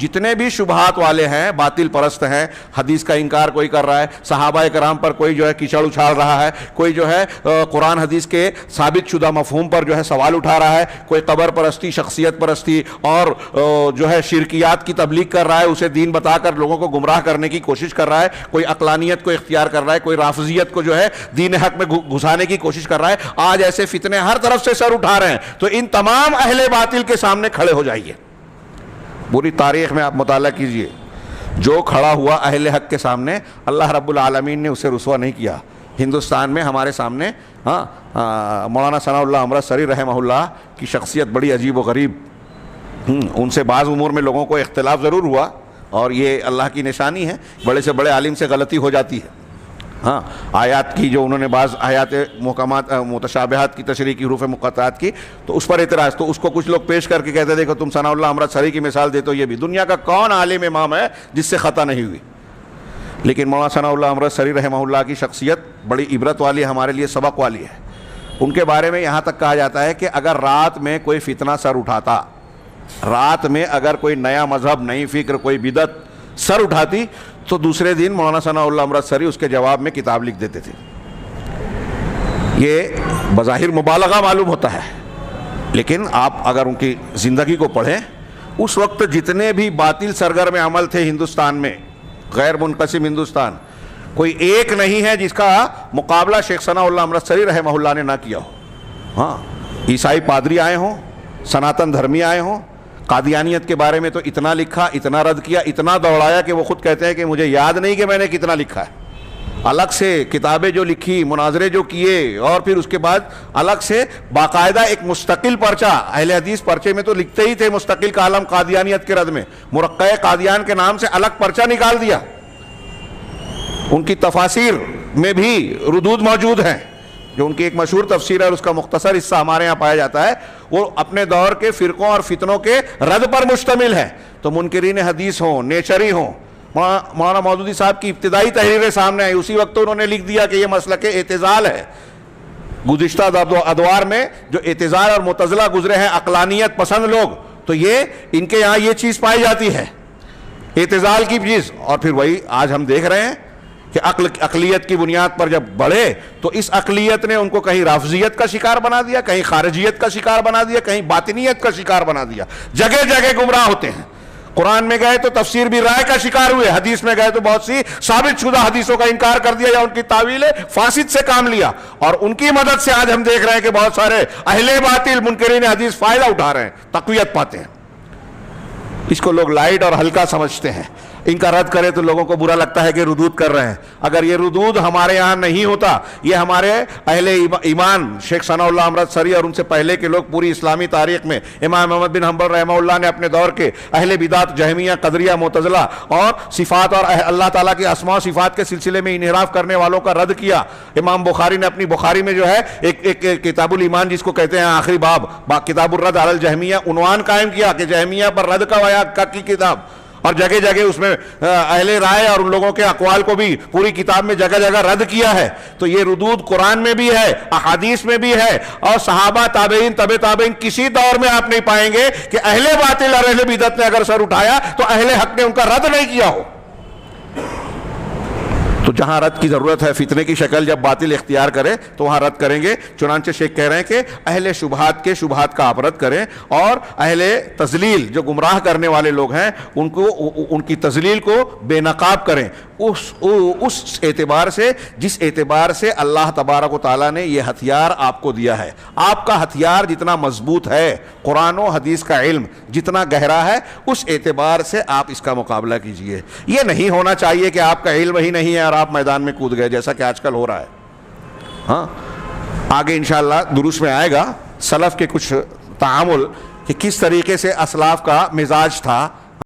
جتنے بھی شبہات والے ہیں باطل پرست ہیں، حدیث کا انکار کوئی کر رہا ہے، صحابہ کرام پر کوئی جو ہے کیچڑ اچھال رہا ہے، کوئی جو ہے قرآن حدیث کے ثابت شدہ مفہوم پر جو ہے سوال اٹھا رہا ہے، کوئی قبر پرستی، شخصیت پرستی اور جو ہے شرکیات کی تبلیغ کر رہا ہے، اسے دین بتا کر لوگوں کو گمراہ کرنے کی کوشش کر رہا ہے، کوئی عقلانیت کو اختیار کر رہا ہے، کوئی رافضیت کو جو ہے دین حق میں گھسانے کی کوشش کر رہا ہے، آج ایسے فتنے ہر طرف سے سر اٹھا رہے ہیں، تو ان تمام اہل باطل کے سامنے کھڑے ہو جائیے۔ پوری تاریخ میں آپ مطالعہ کیجئے، جو کھڑا ہوا اہل حق کے سامنے اللہ رب العالمین نے اسے رسوا نہیں کیا۔ ہندوستان میں ہمارے سامنے مولانا ثناء اللہ امرتسری رحمہ اللہ کی شخصیت بڑی عجیب و غریب، ان سے بعض امور میں لوگوں کو اختلاف ضرور ہوا، اور یہ اللہ کی نشانی ہے، بڑے سے بڑے عالم سے غلطی ہو جاتی ہے۔ آیات کی جو انہوں نے بعض آیات محکمات متشابہات کی تشریح کی، حروف مقطعات کی، تو اس پر اعتراض، تو اس کو کچھ لوگ پیش کر کے کہتے دیکھو تم ثناء اللہ امرتسری کی مثال دیتے ہو، یہ بھی دنیا کا کون عالم امام ہے جس سے خطا نہیں ہوئی؟ لیکن مولانا ثناء اللہ امرتسری رحمہ اللہ کی شخصیت بڑی عبرت والی ہے، ہمارے لیے سبق والی ہے۔ ان کے بارے میں یہاں تک کہا جاتا ہے کہ اگر رات میں کوئی فتنہ سر اٹھاتا، رات میں اگر کوئی نیا مذہب، نئی فکر، کوئی بدعت سر اٹھاتی، تو دوسرے دن مولانا ثناء اللہ امرتسری اس کے جواب میں کتاب لکھ دیتے تھے۔ یہ بظاہر مبالغہ معلوم ہوتا ہے، لیکن آپ اگر ان کی زندگی کو پڑھیں، اس وقت جتنے بھی باطل سرگرم عمل تھے ہندوستان میں، غیر منقسم ہندوستان، کوئی ایک نہیں ہے جس کا مقابلہ شیخ ثناء اللہ امرتسری رحمہ اللہ نے نہ کیا ہو۔ عیسائی پادری آئے ہوں، سناتن دھرمی آئے ہوں، قادیانیت کے بارے میں تو اتنا لکھا، اتنا رد کیا، اتنا دوڑایا کہ وہ خود کہتے ہیں کہ مجھے یاد نہیں کہ میں نے کتنا لکھا ہے۔ الگ سے کتابیں جو لکھی، مناظرے جو کیے، اور پھر اس کے بعد الگ سے باقاعدہ ایک مستقل پرچہ، اہل حدیث پرچے میں تو لکھتے ہی تھے مستقل کالم قادیانیت کے رد میں، مرقع قادیان کے نام سے الگ پرچہ نکال دیا۔ ان کی تفاسیر میں بھی ردود موجود ہیں، جو ان کی ایک مشہور تفسیر ہے اور اس کا مختصر حصہ ہمارے یہاں پایا جاتا ہے، وہ اپنے دور کے فرقوں اور فتنوں کے رد پر مشتمل ہے۔ تو منکرین حدیث ہوں، نیچری ہوں، مولانا مودودی صاحب کی ابتدائی تحریریں سامنے آئی، اسی وقت انہوں نے لکھ دیا کہ یہ مسلک اعتزال ہے۔ گزشتہ ادوار میں جو اعتزال اور معتزلہ گزرے ہیں، عقلانیت پسند لوگ، تو یہ ان کے یہاں یہ چیز پائی جاتی ہے، اعتزال کی چیز۔ اور پھر وہی آج ہم دیکھ رہے ہیں کہ عقلیت کی بنیاد پر جب بڑھے تو اس عقلیت نے ان کو کہیں رافضیت کا شکار بنا دیا، کہیں خارجیت کا شکار بنا دیا، کہیں باطنیت کا شکار بنا دیا، جگہ جگہ گمراہ ہوتے ہیں۔ قرآن میں گئے تو تفسیر بھی رائے کا شکار ہوئے، حدیث میں گئے تو بہت سی ثابت شدہ حدیثوں کا انکار کر دیا یا ان کی تعویل فاسد سے کام لیا، اور ان کی مدد سے آج ہم دیکھ رہے ہیں کہ بہت سارے اہل باطل منکرین حدیث فائدہ اٹھا رہے ہیں، تقویت پاتے ہیں۔ اس کو لوگ لائٹ اور ہلکا سمجھتے ہیں، ان کا رد کرے تو لوگوں کو برا لگتا ہے کہ ردود کر رہے ہیں۔ اگر یہ ردود ہمارے یہاں نہیں ہوتا، یہ ہمارے اہل ایمان شیخ ثناء اللہ امرتسری اور ان سے پہلے کے لوگ پوری اسلامی تاریخ میں، امام احمد بن حنبل رحمہ اللہ نے اپنے دور کے اہل بدعت، جہمیہ، قدریہ، معتزلہ اور صفات اور اللہ تعالیٰ کی اسماء و صفات کے سلسلے میں انحراف کرنے والوں کا رد کیا۔ امام بخاری نے اپنی بخاری میں جو ہے ایک کتاب الایمان جس کو کہتے ہیں آخری باب، کتاب الرد علی الجہمیہ، عنوان قائم کیا کہ جہمیہ پر رد کا کی کتاب، اور جگہ جگہ اس میں اہل رائے اور ان لوگوں کے اقوال کو بھی پوری کتاب میں جگہ جگہ رد کیا ہے۔ تو یہ ردود قرآن میں بھی ہے، احادیث میں بھی ہے، اور صحابہ، تابعین، تبع تابعین، کسی دور میں آپ نہیں پائیں گے کہ اہل باطل اور اہل بدعت نے اگر سر اٹھایا تو اہل حق نے ان کا رد نہیں کیا ہو۔ تو جہاں رد کی ضرورت ہے، فتنے کی شکل جب باطل اختیار کرے تو وہاں رد کریں گے۔ چنانچہ شیخ کہہ رہے ہیں کہ اہل شبہات کے شبہات کا آپ رد کریں، اور اہل تضلیل جو گمراہ کرنے والے لوگ ہیں ان کی تضلیل کو بے نقاب کریں، اس اعتبار سے جس اعتبار سے اللہ تبارک و تعالیٰ نے یہ ہتھیار آپ کو دیا ہے۔ آپ کا ہتھیار جتنا مضبوط ہے، قرآن و حدیث کا علم جتنا گہرا ہے، اس اعتبار سے آپ اس کا مقابلہ کیجئے۔ یہ نہیں ہونا چاہیے کہ آپ کا علم ہی نہیں ہے اور آپ میدان میں کود گئے، جیسا کہ آج کل ہو رہا ہے۔ آگے انشاءاللہ دروس میں آئے گا سلف کے کچھ تعامل کہ کس طریقے سے اسلاف کا مزاج تھا،